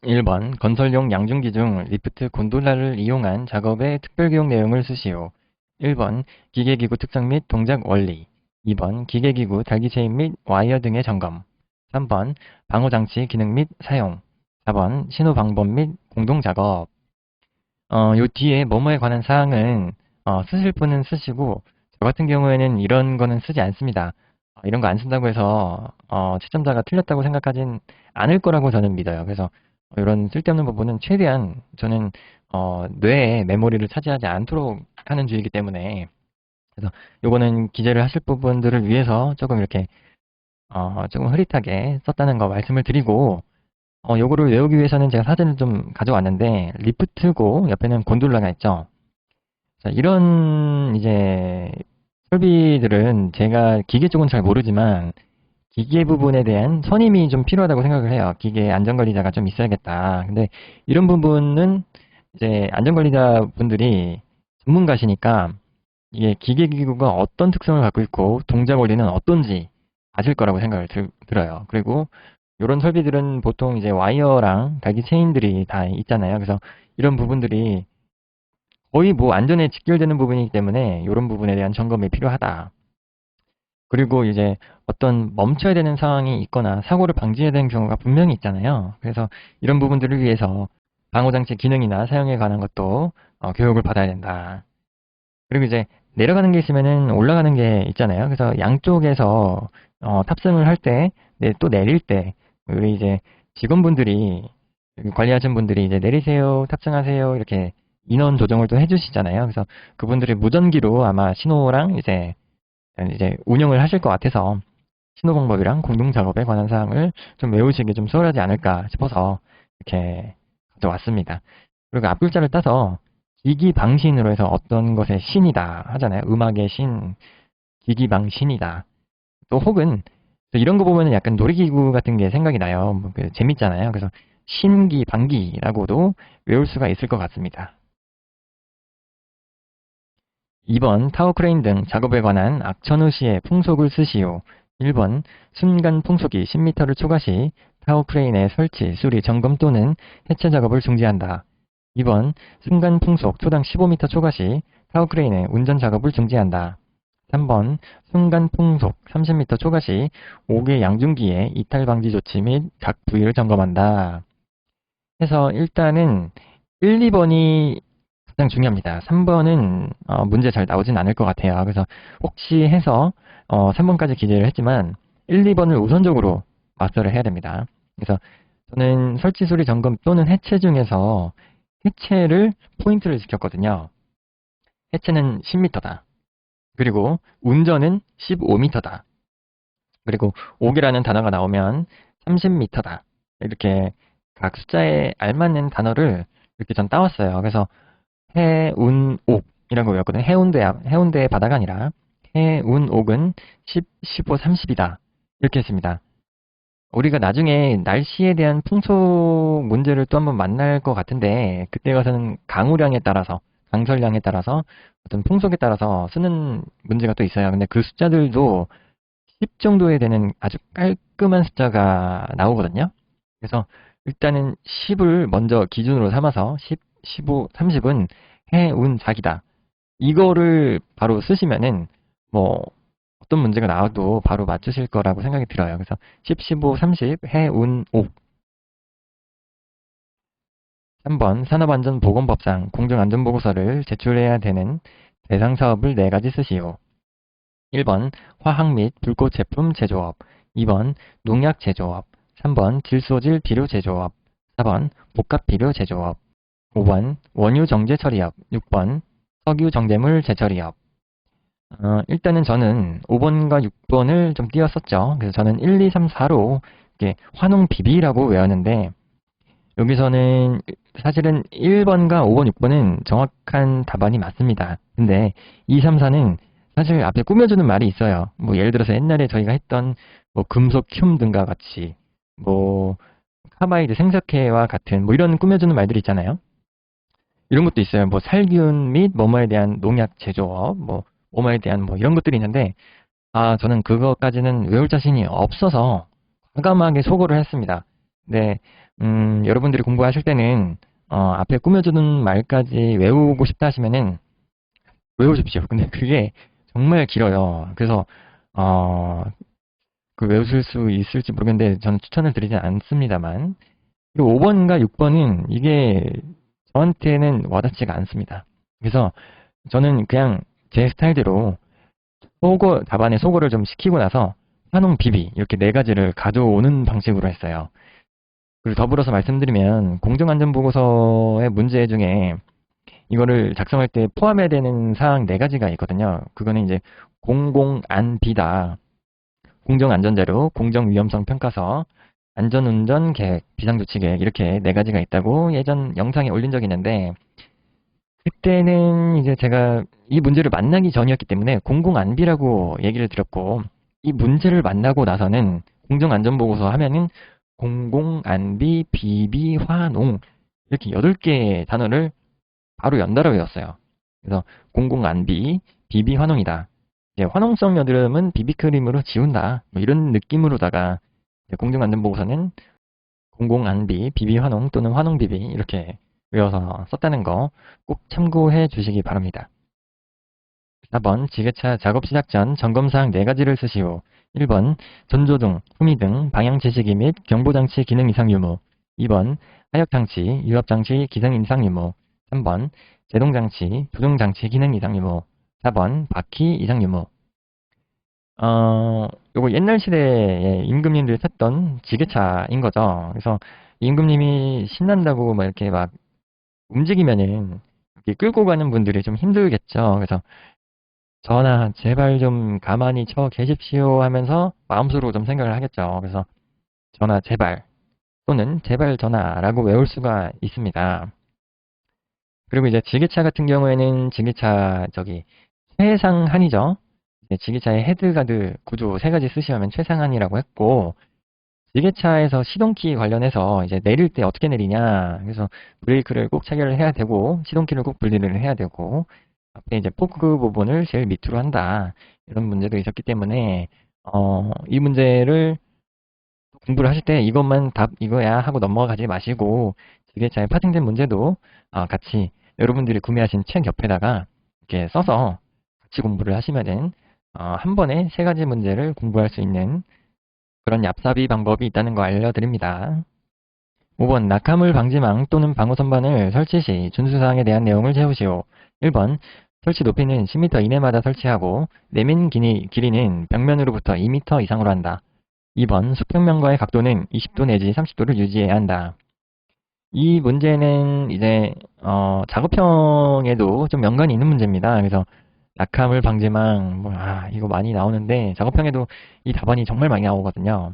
1번 건설용 양중기 중 리프트 곤돌라를 이용한 작업의 특별기록 내용을 쓰시오. 1번 기계기구 특성 및 동작 원리. 2번 기계기구 달기체인 및 와이어 등의 점검. 3번 방호장치 기능 및 사용. 4번 신호 방법 및 공동작업. 요 뒤에 뭐뭐에 관한 사항은 쓰실 분은 쓰시고 저 같은 경우에는 이런 거는 쓰지 않습니다. 이런 거 안 쓴다고 해서 채점자가 틀렸다고 생각하진 않을 거라고 저는 믿어요. 그래서 이런 쓸데없는 부분은 최대한 저는 뇌에 메모리를 차지하지 않도록 하는 주의이기 때문에 그래서 요거는 기재를 하실 부분들을 위해서 조금 이렇게 조금 흐릿하게 썼다는 거 말씀을 드리고 요거를 외우기 위해서는 제가 사진을 좀 가져왔는데 리프트고 옆에는 곤돌라가 있죠. 자, 이런 이제 설비들은 제가 기계 쪽은 잘 모르지만 기계 부분에 대한 선임이 좀 필요하다고 생각을 해요. 기계 안전관리자가 좀 있어야겠다. 근데 이런 부분은 이제 안전관리자 분들이 전문가시니까 이게 기계 기구가 어떤 특성을 갖고 있고 동작 원리는 어떤지 아실 거라고 생각을 들어요. 그리고 이런 설비들은 보통 이제 와이어랑 달기 체인들이 다 있잖아요. 그래서 이런 부분들이 거의 뭐 안전에 직결되는 부분이기 때문에 이런 부분에 대한 점검이 필요하다. 그리고 이제 어떤 멈춰야 되는 상황이 있거나 사고를 방지해야 되는 경우가 분명히 있잖아요. 그래서 이런 부분들을 위해서 방호장치 기능이나 사용에 관한 것도 교육을 받아야 된다. 그리고 이제 내려가는 게 있으면은 올라가는 게 있잖아요. 그래서 양쪽에서 탑승을 할 때, 네, 또 내릴 때, 우리 이제 직원분들이 관리하시는 분들이 이제 내리세요, 탑승하세요 이렇게 인원 조정을 또 해주시잖아요. 그래서 그분들이 무전기로 아마 신호랑 이제 운영을 하실 것 같아서 신호 방법이랑 공동 작업에 관한 사항을 좀 외우시기 좀 수월하지 않을까 싶어서 이렇게 가져왔습니다. 그리고 앞글자를 따서 기기방신으로 해서 어떤 것의 신이다 하잖아요. 음악의 신, 기기방신이다. 또 혹은 또 이런 거 보면은 약간 놀이기구 같은 게 생각이 나요. 뭐그 재밌잖아요. 그래서 신기방기라고도 외울 수가 있을 것 같습니다. 2번 타워크레인 등 작업에 관한 악천후 시의 풍속을 쓰시오. 1번 순간 풍속이 10m를 초과 시 타워크레인의 설치, 수리, 점검 또는 해체 작업을 중지한다. 2번 순간 풍속 초당 15m 초과 시 타워크레인의 운전 작업을 중지한다. 3번 순간 풍속 30m 초과 시 5개 양중기의 이탈 방지 조치 및 각 부위를 점검한다. 해서 일단은 1, 2번이 가장 중요합니다. 3번은 문제 잘 나오진 않을 것 같아요. 그래서 혹시 해서 3번까지 기재를 했지만 1, 2번을 우선적으로 마스터를 해야 됩니다. 그래서 저는 설치 수리 점검 또는 해체 중에서 해체를 포인트를 지켰거든요. 해체는 10m다. 그리고 운전은 15m다. 그리고 옥이라는 단어가 나오면 30m다. 이렇게 각 숫자에 알맞는 단어를 이렇게 전 따왔어요. 그래서 해운옥이라고 외웠거든요. 해운대의 바다가 아니라 해운옥은 10, 15, 30이다. 이렇게 했습니다. 우리가 나중에 날씨에 대한 풍속 문제를 또 한번 만날 것 같은데 그때 가서는 강우량에 따라서 강설량에 따라서 어떤 풍속에 따라서 쓰는 문제가 또 있어요. 근데 그 숫자들도 10 정도에 되는 아주 깔끔한 숫자가 나오거든요. 그래서 일단은 10을 먼저 기준으로 삼아서 10, 15, 30은 해운 작이다. 이거를 바로 쓰시면은 뭐 어떤 문제가 나와도 바로 맞추실 거라고 생각이 들어요. 그래서 10, 15, 30 해운 옥. 3번 산업안전보건법상 공정안전보고서를 제출해야 되는 대상 사업을 4가지 쓰시오. 1번 화학 및 불꽃 제품 제조업, 2번 농약 제조업, 3번 질소질 비료 제조업, 4번 복합 비료 제조업, 5번 원유 정제 처리업, 6번 석유 정제물 재처리업. 일단은 저는 5번과 6번을 좀 띄웠었죠. 그래서 저는 1, 2, 3, 4로 이게 화농 비비라고 외웠는데 여기서는 사실은 1번과 5번, 6번은 정확한 답안이 맞습니다. 근데 2, 3, 4는 사실 앞에 꾸며주는 말이 있어요. 뭐 예를 들어서 옛날에 저희가 했던 뭐 금속 큐 등과 같이 뭐 카바이드 생석회와 같은 뭐 이런 꾸며주는 말들이 있잖아요. 이런 것도 있어요. 뭐 살균 및 뭐뭐에 대한 농약 제조업, 뭐 뭐뭐에 대한 뭐 이런 것들이 있는데 저는 그것까지는 외울 자신이 없어서 과감하게 소거를 했습니다. 네, 여러분들이 공부하실 때는 앞에 꾸며주는 말까지 외우고 싶다 하시면은 외우십시오. 근데 그게 정말 길어요. 그래서 어, 그 외우실 수 있을지 모르겠는데 저는 추천을 드리진 않습니다만, 그리고 5번과 6번은 이게 저한테는 와닿지가 않습니다. 그래서 저는 그냥 제 스타일대로 답안에 소거를 좀 시키고 나서 환웅 비비 이렇게 네 가지를 가져오는 방식으로 했어요. 그리고 더불어서 말씀드리면 공정안전보고서의 문제 중에 이거를 작성할 때 포함해야 되는 사항 네 가지가 있거든요. 그거는 이제 공공안비다, 공정안전자료, 공정위험성 평가서, 안전운전 계획, 비상조치 계획 이렇게 네 가지가 있다고 예전 영상에 올린 적이 있는데, 그때는 이제 제가 이 문제를 만나기 전이었기 때문에 공공안비라고 얘기를 드렸고, 이 문제를 만나고 나서는 공정안전보고서 하면은 공공안비, 비비, 화농 이렇게 8개의 단어를 바로 연달아 외웠어요. 그래서 공공안비, 비비, 화농이다. 이제 화농성 여드름은 비비크림으로 지운다. 뭐 이런 느낌으로다가 공정안전보고서는 공공안비, 비비환농 또는 환농비비 이렇게 외워서 썼다는 거 꼭 참고해 주시기 바랍니다. 4번 지게차 작업 시작 전 점검사항 4가지를 쓰시오. 1번 전조등, 후미등, 방향제시기 및 경보장치 기능 이상 유무. 2번 하역장치, 유압장치 기능 이상 유무. 3번 제동장치, 부동장치 기능 이상 유무. 4번 바퀴 이상 유무. 요거 옛날 시대에 임금님들이 탔던 지게차인 거죠. 그래서 임금님이 신난다고 막 이렇게 막 움직이면은 이렇게 끌고 가는 분들이 좀 힘들겠죠. 그래서 전하, 제발 좀 가만히 쳐 계십시오 하면서 마음속으로 좀 생각을 하겠죠. 그래서 전하, 제발 또는 제발 전하라고 외울 수가 있습니다. 그리고 이제 지게차 같은 경우에는 지게차 최상한이죠. 지게차의 헤드가드 구조 3가지 쓰시면 최상한이라고 했고, 지게차에서 시동키 관련해서 이제 내릴 때 어떻게 내리냐. 그래서 브레이크를 꼭 체결을 해야 되고, 시동키를 꼭 분리를 해야 되고, 앞에 이제 포크 부분을 제일 밑으로 한다. 이런 문제도 있었기 때문에, 이 문제를 공부를 하실 때 이것만 답 이거야 하고 넘어가지 마시고, 지게차에 파생된 문제도 같이 여러분들이 구매하신 책 옆에다가 이렇게 써서 같이 공부를 하시면은, 한 번에 3가지 문제를 공부할 수 있는 그런 얍삽이 방법이 있다는 거 알려드립니다. 5번 낙하물 방지망 또는 방호 선반을 설치 시 준수사항에 대한 내용을 채우시오. 1번 설치 높이는 10m 이내마다 설치하고 내면 길이는 벽면으로부터 2m 이상으로 한다. 2번 수평면과의 각도는 20도 내지 30도를 유지해야 한다. 이 문제는 이제 작업형에도 좀 연관이 있는 문제입니다. 그래서 낙하물 방지망 이거 많이 나오는데 작업형에도 이 답안이 정말 많이 나오거든요.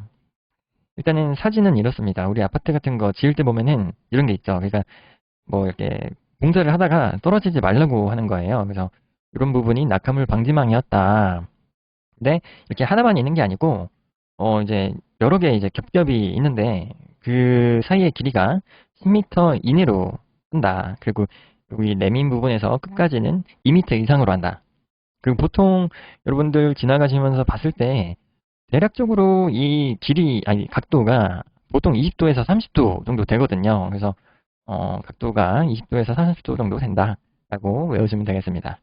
일단은 사진은 이렇습니다. 우리 아파트 같은 거 지을 때 보면은 이런 게 있죠. 그러니까 뭐 이렇게 공사를 하다가 떨어지지 말라고 하는 거예요. 그래서 이런 부분이 낙하물 방지망이었다. 근데 이렇게 하나만 있는 게 아니고 이제 여러 개 이제 겹겹이 있는데 그 사이의 길이가 10m 이내로 한다. 그리고 여기 내민 부분에서 끝까지는 2m 이상으로 한다. 그리고 보통 여러분들 지나가시면서 봤을 때 대략적으로 이 각도가 보통 20도에서 30도 정도 되거든요. 그래서 각도가 20도에서 30도 정도 된다라고 외우시면 되겠습니다.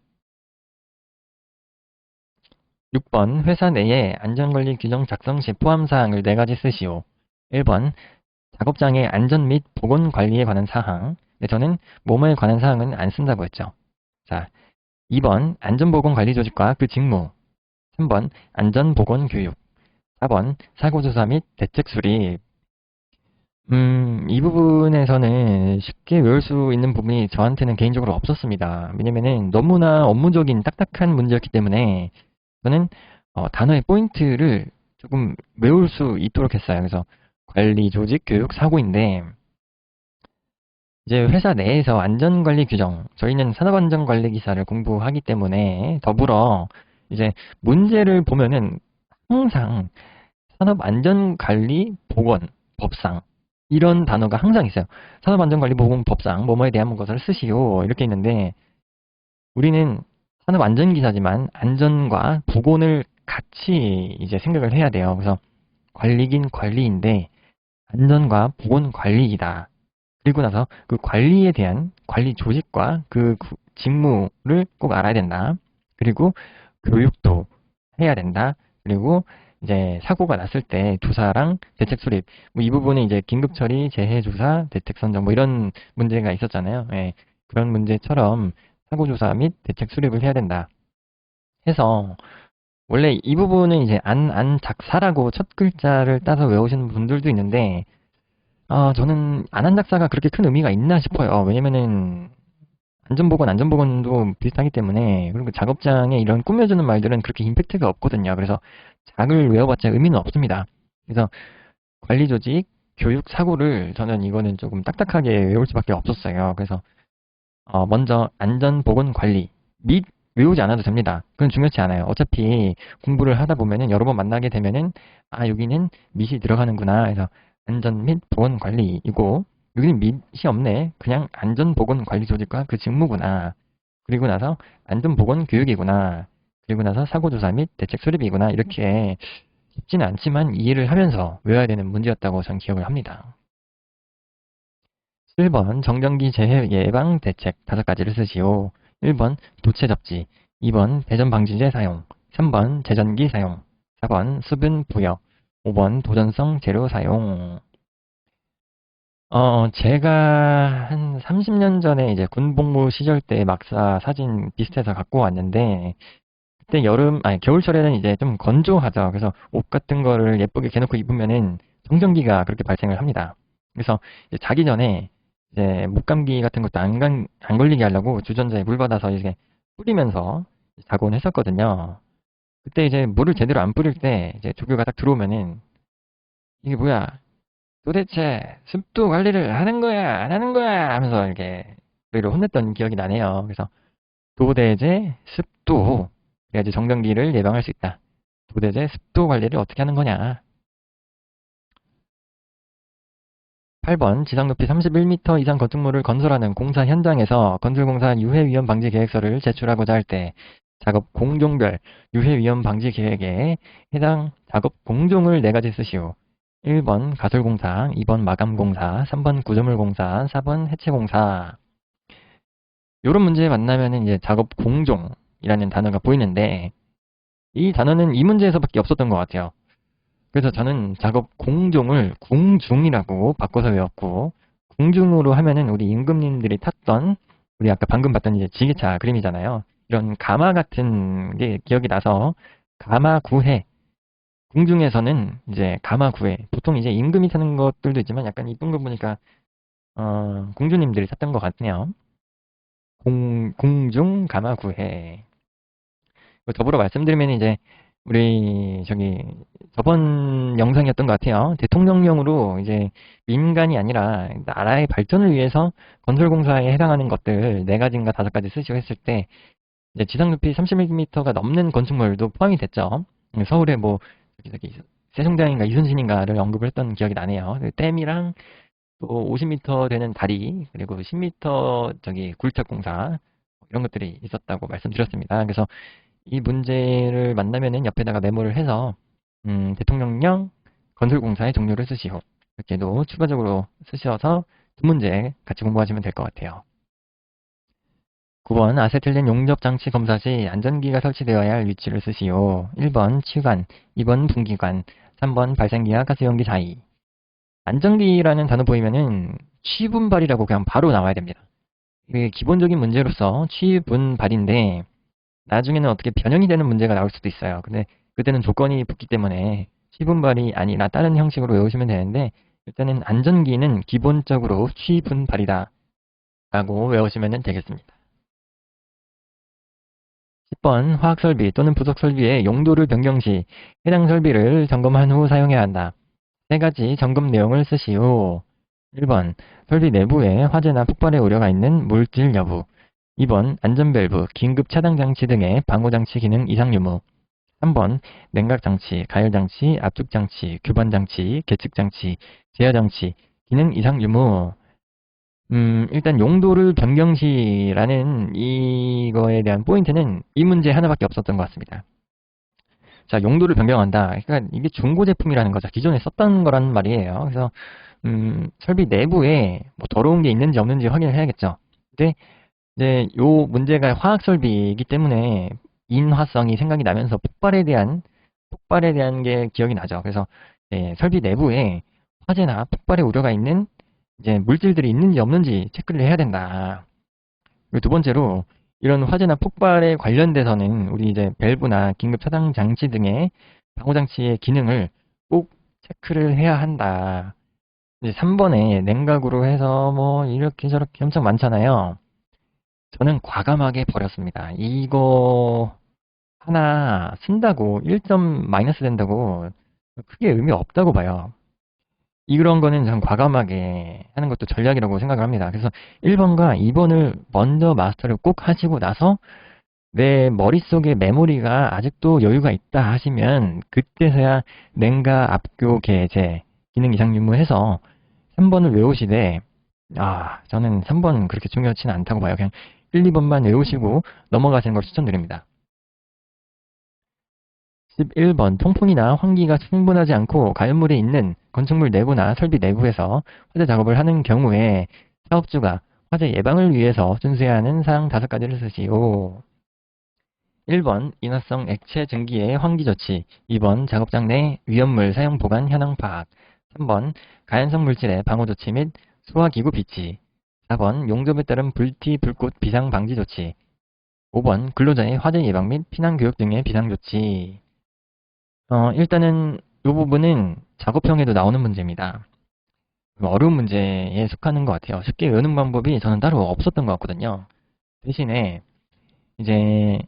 6번 회사 내에 안전관리 규정 작성 시 포함 사항을 4가지 쓰시오. 1번 작업장의 안전 및 보건 관리에 관한 사항. 네, 저는 뭐뭐에 관한 사항은 안 쓴다고 했죠. 자, 2번 안전보건 관리조직과 그 직무. 3번 안전보건 교육. 4번 사고조사 및 대책 수립. 이 부분에서는 쉽게 외울 수 있는 부분이 저한테는 개인적으로 없었습니다. 왜냐면은 너무나 업무적인 딱딱한 문제였기 때문에 저는 단어의 포인트를 조금 외울 수 있도록 했어요. 그래서 관리, 조직, 교육, 사고인데 이제 회사 내에서 안전관리 규정, 저희는 산업안전관리기사를 공부하기 때문에 더불어 이제 문제를 보면은 항상 산업안전관리 보건 법상 이런 단어가 항상 있어요. 산업안전관리 보건 법상 뭐뭐에 대한 것을 쓰시오 이렇게 있는데 우리는 산업안전기사지만 안전과 보건을 같이 이제 생각을 해야 돼요. 그래서 관리긴 관리인데 안전과 보건 관리이다. 그리고 나서 그 관리에 대한 관리 조직과 그 직무를 꼭 알아야 된다. 그리고 교육도 해야 된다. 그리고 이제 사고가 났을 때 조사랑 대책 수립, 뭐 이 부분은 이제 긴급 처리, 재해 조사, 대책 선정 뭐 이런 문제가 있었잖아요. 예, 그런 문제처럼 사고 조사 및 대책 수립을 해야 된다. 해서 원래 이 부분은 이제 안작사라고 첫 글자를 따서 외우시는 분들도 있는데 저는 안한작사가 그렇게 큰 의미가 있나 싶어요. 왜냐면은 안전보건도 비슷하기 때문에 그리고 작업장에 이런 꾸며주는 말들은 그렇게 임팩트가 없거든요. 그래서 작을 외워봤자 의미는 없습니다. 그래서 관리조직, 교육, 사고를 저는 이거는 조금 딱딱하게 외울 수밖에 없었어요. 그래서 먼저 안전보건관리 및 외우지 않아도 됩니다. 그건 중요치 않아요. 어차피 공부를 하다 보면은 여러 번 만나게 되면은 여기는 밑이 들어가는구나 해서 안전 및 보건관리이고 여기는 밑이 없네. 그냥 안전보건관리조직과 그 직무구나. 그리고 나서 안전보건교육이구나. 그리고 나서 사고조사 및 대책 수립이구나. 이렇게 쉽지는 않지만 이해를 하면서 외워야 되는 문제였다고 전 기억을 합니다. 1번 정전기 재해 예방 대책 5가지를 쓰시오. 1번 도체 접지, 2번 배전 방지제 사용, 3번 제전기 사용, 4번 수분 부여, 5번 도전성 재료 사용. 제가 한 30년 전에 이제 군복무 시절 때 막사 사진 비슷해서 갖고 왔는데 그때 겨울철에는 이제 좀 건조하죠. 그래서 옷 같은 거를 예쁘게 개놓고 입으면은 정전기가 그렇게 발생을 합니다. 그래서 이제 자기 전에 이제 목감기 같은 것도 안 걸리게 하려고 주전자에 물 받아서 이제 뿌리면서 자곤 했었거든요. 그때 이제 물을 제대로 안 뿌릴 때 이제 조교가 딱 들어오면은 이게 뭐야? 도대체 습도 관리를 하는 거야? 안 하는 거야? 하면서 이렇게 우리를 혼냈던 기억이 나네요. 그래서 도대제 습도 그래야지 정전기를 예방할 수 있다. 도대제 습도 관리를 어떻게 하는 거냐? 8번 지상 높이 31m 이상 건축물을 건설하는 공사 현장에서 건설공사 유해위험 방지 계획서를 제출하고자 할 때 작업 공종별 유해위험 방지 계획에 해당 작업 공종을 4가지 쓰시오. 1번 가설공사, 2번 마감공사, 3번 구조물공사, 4번 해체공사. 이런 문제 만나면은 이제 작업 공종이라는 단어가 보이는데 이 단어는 이 문제에서밖에 없었던 것 같아요. 그래서 저는 작업 공종을 궁중이라고 바꿔서 외웠고 궁중으로 하면은 우리 임금님들이 탔던 우리 아까 방금 봤던 이제 지게차 그림이잖아요. 이런 가마 같은 게 기억이 나서 가마구해 궁중에서는 이제 가마구해 보통 이제 임금이 타는 것들도 있지만 약간 이쁜 거 보니까 공주님들이 탔던 것 같네요. 궁중 가마구해. 더불어 말씀드리면 이제 우리 저번 영상이었던 것 같아요. 대통령령으로 이제 민간이 아니라 나라의 발전을 위해서 건설공사에 해당하는 것들 4가지인가 5가지 쓰시고 했을 때 이제 지상 높이 31m가 넘는 건축물도 포함이 됐죠. 서울에 뭐 저기 세종대왕인가 이순신인가를 언급을 했던 기억이 나네요. 댐이랑 또 50m 되는 다리 그리고 10m 굴착공사 이런 것들이 있었다고 말씀드렸습니다. 그래서 이 문제를 만나면은 옆에다가 메모를 해서 대통령령 건설공사의 종류를 쓰시오. 이렇게도 추가적으로 쓰셔서 2문제 같이 공부하시면 될 것 같아요. 9번 아세틸렌 용접장치 검사 시 안전기가 설치되어야 할 위치를 쓰시오. 1번 치관, 2번 분기관, 3번 발생기와 가스연기 사이. 안전기라는 단어 보이면은 취분발이라고 그냥 바로 나와야 됩니다. 이게 기본적인 문제로서 취분발인데 나중에는 어떻게 변형이 되는 문제가 나올 수도 있어요. 근데 그때는 조건이 붙기 때문에 취분발이 아니라 다른 형식으로 외우시면 되는데 일단은 안전기는 기본적으로 취분발이다 라고 외우시면 되겠습니다. 10번 화학설비 또는 부속설비의 용도를 변경 시 해당 설비를 점검한 후 사용해야 한다. 3가지 점검 내용을 쓰시오. 1번 설비 내부에 화재나 폭발의 우려가 있는 물질 여부, 2번 안전밸브, 긴급 차단장치 등의 방호장치 기능 이상 유무, 3번 냉각장치, 가열장치, 압축장치, 교반장치, 계측장치, 제어장치 기능 이상 유무. 일단 용도를 변경시라는 이거에 대한 포인트는 이 문제 하나밖에 없었던 것 같습니다. 자, 용도를 변경한다. 그러니까 이게 중고 제품이라는 거죠. 기존에 썼던 거란 말이에요. 그래서 설비 내부에 뭐 더러운 게 있는지 없는지 확인을 해야겠죠. 근데 이제 요 문제가 화학 설비이기 때문에 인화성이 생각이 나면서 폭발에 대한 게 기억이 나죠. 그래서 설비 내부에 화재나 폭발의 우려가 있는 이제 물질들이 있는지 없는지 체크를 해야 된다. 그리고 두 번째로 이런 화재나 폭발에 관련돼서는 우리 이제 밸브나 긴급 차단 장치 등의 방호 장치의 기능을 꼭 체크를 해야 한다. 이제 3번에 냉각으로 해서 뭐 이렇게 저렇게 엄청 많잖아요. 저는 과감하게 버렸습니다. 이거 하나 쓴다고 1점 마이너스 된다고 크게 의미 없다고 봐요. 이런 거는 전 과감하게 하는 것도 전략이라고 생각을 합니다. 그래서 1번과 2번을 먼저 마스터를 꼭 하시고 나서 내 머릿속에 메모리가 아직도 여유가 있다 하시면 그때서야 냉각, 압교, 개제, 기능 이상 유무해서 3번을 외우시되 저는 3번 그렇게 중요하지는 않다고 봐요. 그냥 1, 2번만 외우시고 넘어가시는 걸 추천드립니다. 11번 통풍이나 환기가 충분하지 않고 가연물이 있는 건축물 내부나 설비 내부에서 화재 작업을 하는 경우에 사업주가 화재 예방을 위해서 준수해야 하는 사항 5가지를 쓰시오. 1번 인화성 액체 증기의 환기 조치, 2번 작업장 내 위험물 사용 보관 현황 파악, 3번 가연성 물질의 방호 조치 및 소화기구 비치, 4번 용접에 따른 불티, 불꽃 비상 방지 조치, 5번 근로자의 화재 예방 및 피난 교육 등의 비상 조치. 일단은 이 부분은 작업형에도 나오는 문제입니다. 어려운 문제에 속하는 것 같아요. 쉽게 외우는 방법이 저는 따로 없었던 것 같거든요. 대신에 이제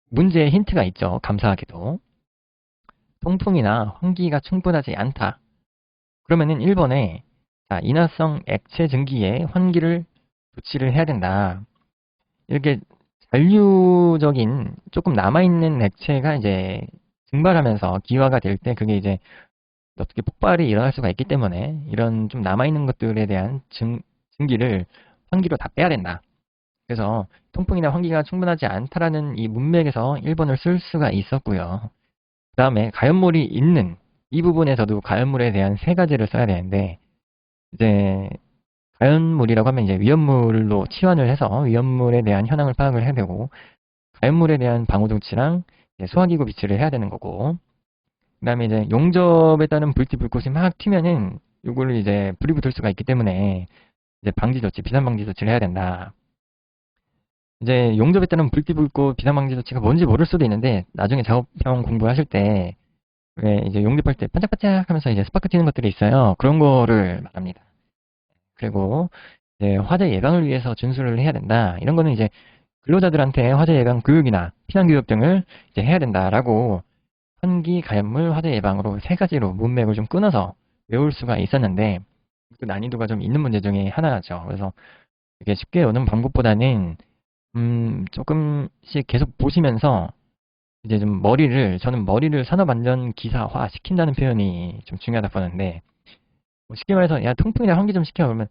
문제에 힌트가 있죠. 감사하게도. 통풍이나 환기가 충분하지 않다. 그러면은 1번에 인화성 액체 증기에 환기를 조치를 해야 된다. 이렇게 잔류적인 조금 남아있는 액체가 이제 증발하면서 기화가 될 때 그게 이제 어떻게 폭발이 일어날 수가 있기 때문에 이런 좀 남아있는 것들에 대한 증기를 환기로 다 빼야 된다. 그래서 통풍이나 환기가 충분하지 않다라는 이 문맥에서 1번을 쓸 수가 있었고요. 그 다음에 가연물이 있는 이 부분에서도 가연물에 대한 3가지를 써야 되는데 이제 가연물이라고 하면 이제 위험물로 치환을 해서 위험물에 대한 현황을 파악을 해야 되고 가연물에 대한 방호 조치랑 소화기구 비치를 해야 되는 거고 그 다음에 이제 용접에 따른 불티 불꽃이 막 튀면은 요거를 이제 불이 붙을 수가 있기 때문에 이제 방지 조치, 비산 방지 조치를 해야 된다. 이제 용접에 따른 불티 불꽃 비산 방지 조치가 뭔지 모를 수도 있는데 나중에 작업형 공부하실 때 왜 이제 용접할 때 반짝반짝 하면서 이제 스파크 튀는 것들이 있어요. 그런 거를 말합니다. 그리고 이제 화재 예방을 위해서 준수를 해야 된다. 이런 거는 이제 근로자들한테 화재 예방 교육이나 피난 교육 등을 이제 해야 된다라고 환기, 가연물, 화재 예방으로 3가지로 문맥을 좀 끊어서 외울 수가 있었는데 그 난이도가 좀 있는 문제 중에 하나죠. 그래서 이게 쉽게 오는 방법보다는 조금씩 계속 보시면서 이제 좀 저는 머리를 산업안전 기사화 시킨다는 표현이 좀 중요하다 보는데 뭐 쉽게 말해서 야 통풍이나 환기 좀 시켜 그러면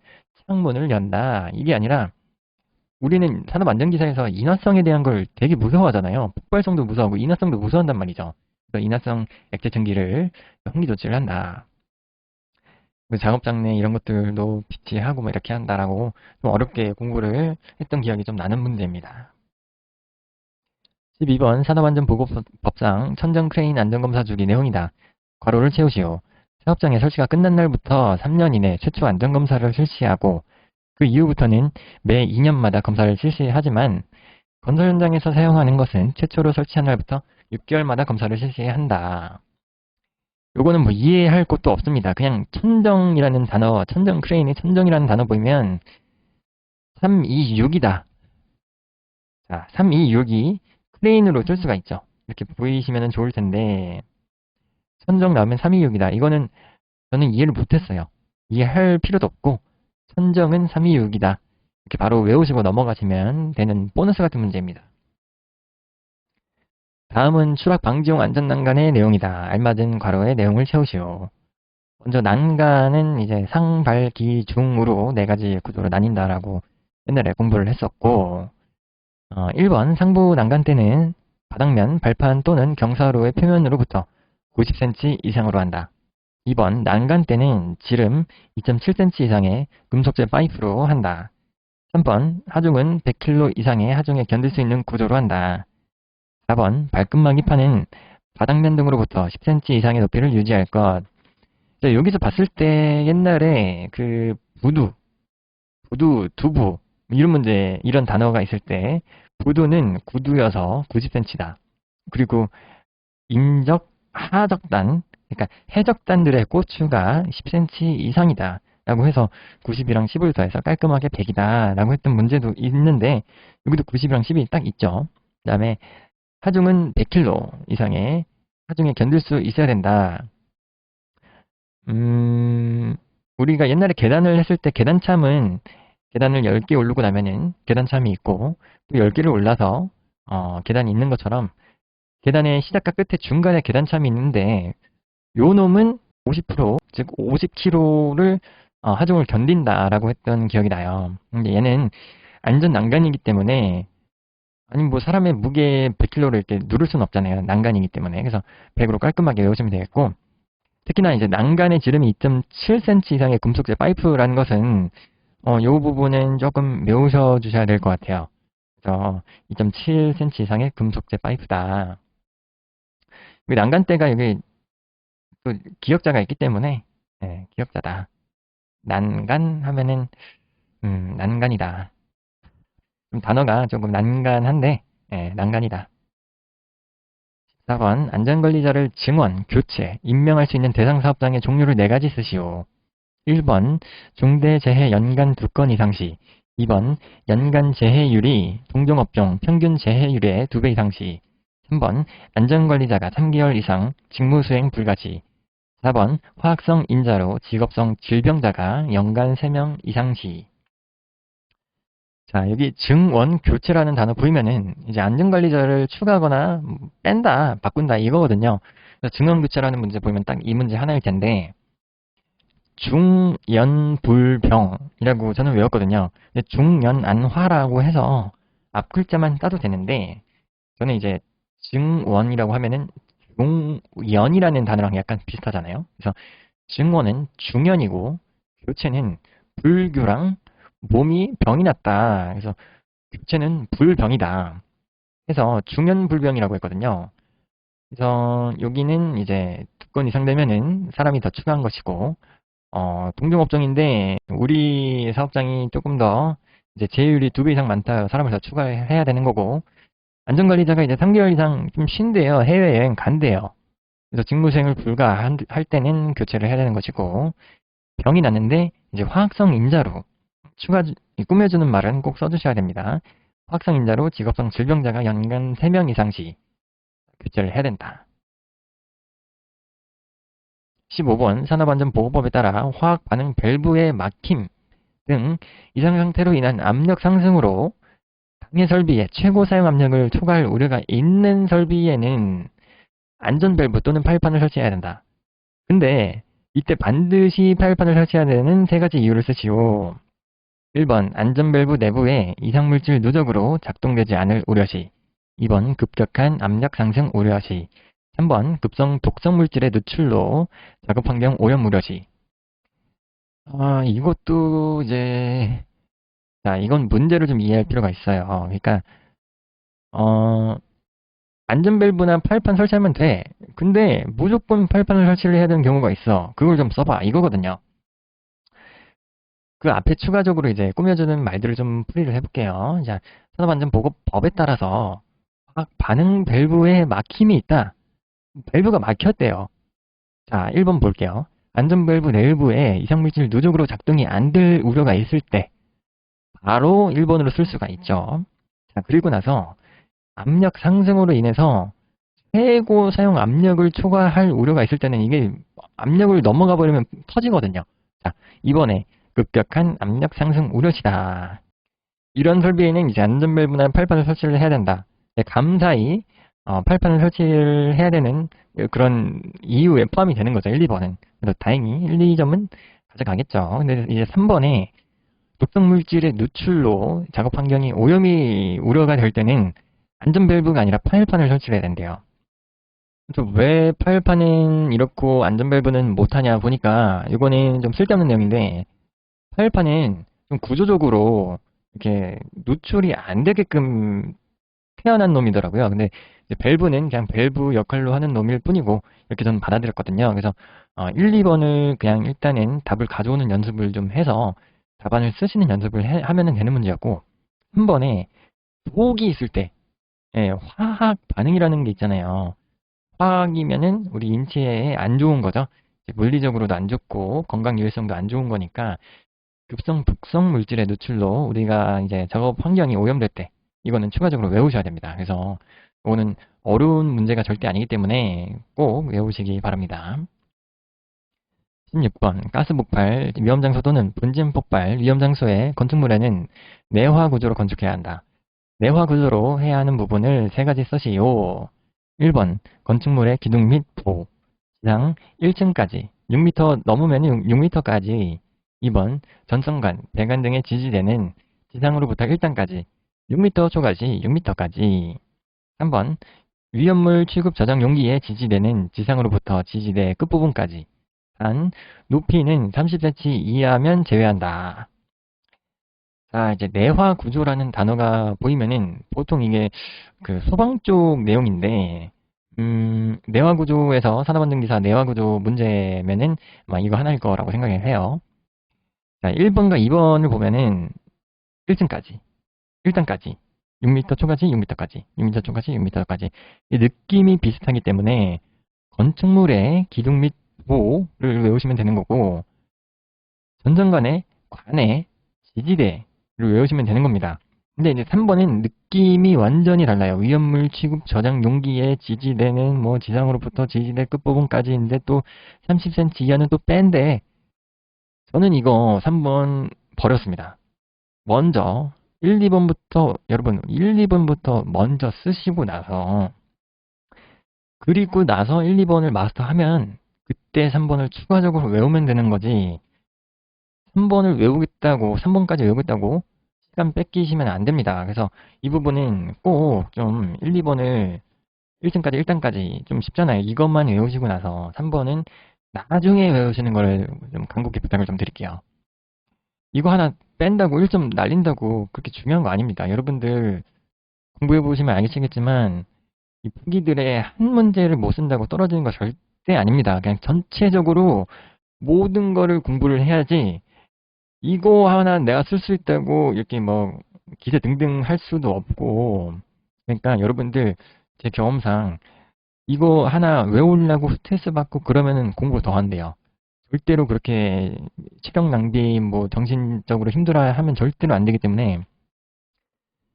창문을 연다 이게 아니라 우리는 산업안전기사에서 인화성에 대한 걸 되게 무서워하잖아요. 폭발성도 무서워하고 인화성도 무서워한단 말이죠. 그래서 인화성 액체 증기를 환기 조치를 한다. 작업장 내 이런 것들도 비치하고 뭐 이렇게 한다라고 좀 어렵게 공부를 했던 기억이 좀 나는 문제입니다. 12번 산업안전보건법상 천정 크레인 안전검사 주기 내용이다. 괄호를 채우시오. 사업장의 설치가 끝난 날부터 3년 이내 최초 안전검사를 실시하고 그 이후부터는 매 2년마다 검사를 실시하지만 건설 현장에서 사용하는 것은 최초로 설치한 날부터 6개월마다 검사를 실시해야 한다. 요거는 뭐 이해할 것도 없습니다. 그냥 천정이라는 단어, 천정 크레인이 천정이라는 단어 보이면 326이다. 자, 326이 크레인으로 쓸 수가 있죠. 이렇게 보이시면 좋을 텐데 천정 나오면 326이다. 이거는 저는 이해를 못했어요. 이해할 필요도 없고 천정은 326이다. 이렇게 바로 외우시고 넘어가시면 되는 보너스 같은 문제입니다. 다음은 추락 방지용 안전난간의 내용이다. 알맞은 괄호의 내용을 채우시오. 먼저 난간은 이제 상, 발, 기, 중으로 4가지 구조로 나뉜다라고 옛날에 공부를 했었고 1번 상부 난간대는 바닥면, 발판 또는 경사로의 표면으로부터 90cm 이상으로 한다. 2번, 난간대는 지름 2.7cm 이상의 금속재 파이프로 한다. 3번, 하중은 100kg 이상의 하중에 견딜 수 있는 구조로 한다. 4번, 발끝막이판은 바닥면 등으로부터 10cm 이상의 높이를 유지할 것. 자, 여기서 봤을 때 옛날에 그 부두, 두부 이런 문제, 이런 단어가 있을 때 부두는 구두여서 90cm다. 그리고 인적, 하적단, 그러니까 해적단들의 고추가 10cm 이상이다. 라고 해서 90이랑 10을 더해서 깔끔하게 100이다. 라고 했던 문제도 있는데 여기도 90이랑 10이 딱 있죠. 그 다음에 하중은 100kg 이상의 하중에 견딜 수 있어야 된다. 우리가 옛날에 계단을 했을 때 계단참은 계단을 10개 오르고 나면은 계단참이 있고 또 10개를 올라서 계단이 있는 것처럼 계단의 시작과 끝에 중간에 계단참이 있는데 요 놈은 50%, 즉 50kg를 하중을 견딘다라고 했던 기억이 나요. 근데 얘는 안전 난간이기 때문에 아니 뭐 사람의 무게 100kg를 이렇게 누를 수는 없잖아요. 난간이기 때문에. 그래서 100으로 깔끔하게 외우시면 되겠고 특히나 이제 난간의 지름이 2.7cm 이상의 금속재 파이프라는 것은 요 부분은 조금 외우셔 주셔야 될 것 같아요. 그래서 2.7cm 이상의 금속재 파이프다. 여기 난간대가 여기 또 기역자가 있기 때문에 네, 기역자다. 난간 하면은 난간이다. 좀 단어가 조금 난간한데 난간이다. 4번 안전관리자를 증원, 교체, 임명할 수 있는 대상 사업장의 종류를 4가지 쓰시오. 1번 중대재해 연간 2건 이상 시 2번 연간 재해율이 동종업종 평균 재해율의 2배 이상 시 3번 안전관리자가 3개월 이상 직무수행 불가 시 4번 화학성 인자로 직업성 질병자가 연간 3명 이상 시. 자, 여기 증원 교체라는 단어 보이면은 이제 안전관리자를 추가하거나 뺀다, 바꾼다 이거거든요. 그래서 증원 교체라는 문제 보이면 딱 이 문제 하나일 텐데 중연불병이라고 저는 외웠거든요. 근데 중연안화라고 해서 앞 글자만 따도 되는데 저는 이제 증원이라고 하면은 중연이라는 단어랑 약간 비슷하잖아요. 그래서 증원은 중연이고 교체는 불교랑 몸이 병이 났다. 그래서 교체는 불병이다. 해서 중연불병이라고 했거든요. 그래서 여기는 이제 2건 이상 되면은 사람이 더 추가한 것이고 동종업종인데 우리 사업장이 조금 더 이제 제휴율이 2배 이상 많다. 사람을 더 추가해야 되는 거고 안전관리자가 이제 3개월 이상 좀 쉰대요. 해외여행 간대요. 그래서 직무수행을 불가할 때는 교체를 해야 되는 것이고 병이 났는데 이제 화학성 인자로 꾸며주는 말은 꼭 써주셔야 됩니다. 화학성 인자로 직업성 질병자가 연간 3명 이상 시 교체를 해야 된다. 15번 산업안전보호법에 따라 화학 반응 밸브의 막힘 등 이상 상태로 인한 압력 상승으로 당해 설비에 최고 사용 압력을 초과할 우려가 있는 설비에는 안전 밸브 또는 파이판을 설치해야 된다. 근데 이때 반드시 파이판을 설치해야 되는 3가지 이유를 쓰시오. 1번 안전 밸브 내부에 이상물질 누적으로 작동되지 않을 우려시 2번 급격한 압력 상승 우려시 3번 급성 독성 물질의 누출로 작업 환경 오염 우려시. 이것도 이제 자, 이건 문제를 좀 이해할 필요가 있어요. 그러니까 안전 밸브나 파이판 설치하면 돼. 근데 무조건 파이판을 설치를 해야 되는 경우가 있어. 그걸 좀 써봐. 이거거든요. 그 앞에 추가적으로 이제 꾸며주는 말들을 좀 풀이를 해볼게요. 자, 산업안전보건법에 따라서 반응 밸브에 막힘이 있다. 밸브가 막혔대요. 자, 1번 볼게요. 안전 밸브 내부에 이상물질 누적으로 작동이 안 될 우려가 있을 때 바로 1번으로 쓸 수가 있죠. 자, 그리고 나서 압력 상승으로 인해서 최고 사용 압력을 초과할 우려가 있을 때는 이게 압력을 넘어가 버리면 터지거든요. 자, 이번에 급격한 압력 상승 우려시다. 이런 설비에는 이제 안전 밸브나 팔판을 설치를 해야 된다. 네, 감사히 팔판을 설치를 해야 되는 그런 이유에 포함이 되는 거죠. 1, 2번은. 그래서 다행히 1, 2점은 가져가겠죠. 근데 이제 3번에 독성 물질의 누출로 작업 환경이 오염이 우려가 될 때는 안전 밸브가 아니라 파열판을 설치해야 된대요. 그래서 왜 파열판은 이렇고 안전 밸브는 못하냐 보니까 이거는 좀 쓸데없는 내용인데, 파열판은 좀 구조적으로 이렇게 노출이 안 되게끔 태어난 놈이더라고요. 근데 이제 밸브는 그냥 밸브 역할로 하는 놈일 뿐이고, 이렇게 저는 받아들였거든요. 그래서 1, 2번을 그냥 일단은 답을 가져오는 연습을 좀 해서 답안을 쓰시는 연습을 하면 되는 문제였고, 3번에 독이 있을 때, 예, 화학 반응이라는 게 있잖아요. 화학이면은 우리 인체에 안 좋은 거죠. 이제 물리적으로도 안 좋고 건강 유해성도 안 좋은 거니까, 급성, 독성 물질의 노출로 우리가 이제 작업 환경이 오염될 때 이거는 추가적으로 외우셔야 됩니다. 그래서 이거는 어려운 문제가 절대 아니기 때문에 꼭 외우시기 바랍니다. 16번 가스 폭발 위험 장소 또는 분진 폭발 위험 장소의 건축물에는 내화 구조로 건축해야 한다. 내화 구조로 해야 하는 부분을 세 가지 쓰시오. 1번 건축물의 기둥 및 부 지상 1층까지 6m 넘으면 6m까지. 2번 전선관, 배관 등의 지지대는 지상으로부터 1단까지 6m 초까지 6m까지. 3번 위험물 취급 저장 용기의 지지대는 지상으로부터 지지대 끝부분까지. 단 높이는 30cm 이하면 제외한다. 자, 이제 내화 구조라는 단어가 보이면은 보통 이게 그 소방 쪽 내용인데, 내화 구조에서 산업안전기사 내화 구조 문제면은 아마 이거 하나일 거라고 생각을 해요. 자, 1번과 2번을 보면은 1층까지, 1단까지, 6m 초까지, 6m까지, 6m 초까지, 6m까지. 이 느낌이 비슷하기 때문에 건축물의 기둥 및 보를 외우시면 되는 거고, 전선관의 관의 지지대를 외우시면 되는 겁니다. 근데 이제 3번은 느낌이 완전히 달라요. 위험물 취급 저장 용기의 지지대는 뭐 지상으로부터 지지대 끝부분까지인데 또 30cm 이하는 또 뺀데, 저는 이거 3번 버렸습니다. 먼저 1, 2번부터 여러분 1, 2번부터 먼저 쓰시고 나서, 그리고 나서 1, 2번을 마스터하면 그때 3번을 추가적으로 외우면 되는 거지, 3번을 외우겠다고 3번까지 외우겠다고 시간 뺏기시면 안 됩니다. 그래서 이 부분은 꼭 좀 1, 2번을 1등까지 1단까지 좀 쉽잖아요. 이것만 외우시고 나서 3번은 나중에 외우시는 거를 좀 간곡히 부탁을 좀 드릴게요. 이거 하나 뺀다고 1점 날린다고 그렇게 중요한 거 아닙니다. 여러분들 공부해 보시면 알겠지만 이 보기들의 한 문제를 못 쓴다고 떨어지는 거 절대 아닙니다. 그냥 전체적으로 모든 거를 공부를 해야지, 이거 하나 내가 쓸 수 있다고 이렇게 뭐 기세 등등 할 수도 없고. 그러니까 여러분들 제 경험상 이거 하나 외우려고 스트레스 받고 그러면은 공부 더 한대요. 절대로 그렇게 체력 낭비, 뭐 정신적으로 힘들어야 하면 절대로 안 되기 때문에,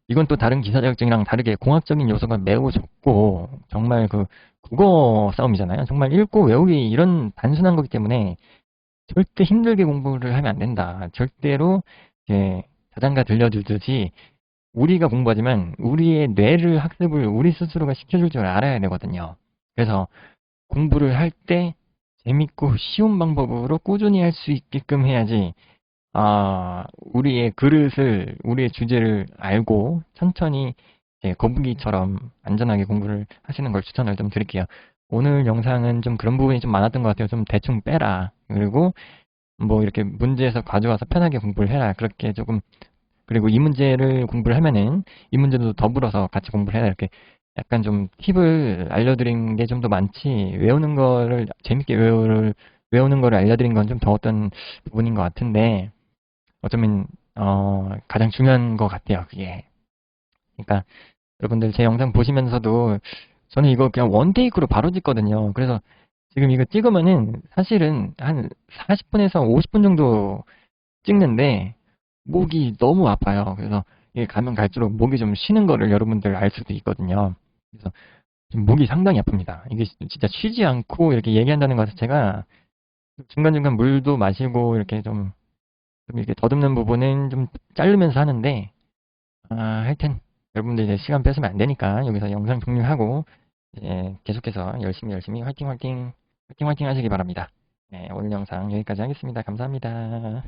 이건 또 다른 기사 자격증이랑 다르게 공학적인 요소가 매우 적고 정말 그 국어 싸움이잖아요. 정말 읽고 외우기 이런 단순한 거기 때문에 절대 힘들게 공부를 하면 안 된다. 절대로 이제 자장가 들려주듯이 우리가 공부하지만 우리의 뇌를 학습을 우리 스스로가 시켜줄 줄 알아야 되거든요. 그래서 공부를 할 때 재밌고 쉬운 방법으로 꾸준히 할 수 있게끔 해야지, 우리의 그릇을, 우리의 주제를 알고 천천히 거북이처럼 안전하게 공부를 하시는 걸 추천을 좀 드릴게요. 오늘 영상은 좀 그런 부분이 좀 많았던 것 같아요. 좀 대충 빼라. 그리고 뭐 이렇게 문제에서 가져와서 편하게 공부를 해라. 그렇게 조금, 그리고 이 문제를 공부를 하면은 이 문제도 더불어서 같이 공부를 해라. 이렇게 약간 좀 팁을 알려드린 게 좀 더 많지, 외우는 거를 재밌게 외우는 거를 알려드린 건 좀 더 어떤 부분인 것 같은데, 어쩌면 가장 중요한 것 같아요, 그게. 그러니까 여러분들 제 영상 보시면서도 저는 이거 그냥 원테이크로 바로 찍거든요. 그래서 지금 이거 찍으면은 사실은 한 40분에서 50분 정도 찍는데 목이 너무 아파요. 그래서 이게 가면 갈수록 목이 좀 쉬는 거를 여러분들 알 수도 있거든요. 그래서 지금 목이 상당히 아픕니다. 이게 진짜 쉬지 않고 이렇게 얘기한다는 것 자체가, 중간중간 물도 마시고 이렇게 좀 이렇게 더듬는 부분은 좀 자르면서 하는데, 하여튼 여러분들 이제 시간 뺏으면 안 되니까 여기서 영상 종료하고 이제 계속해서 열심히 열심히 화이팅 화이팅 화이팅 화이팅 하시기 바랍니다. 네, 오늘 영상 여기까지 하겠습니다. 감사합니다.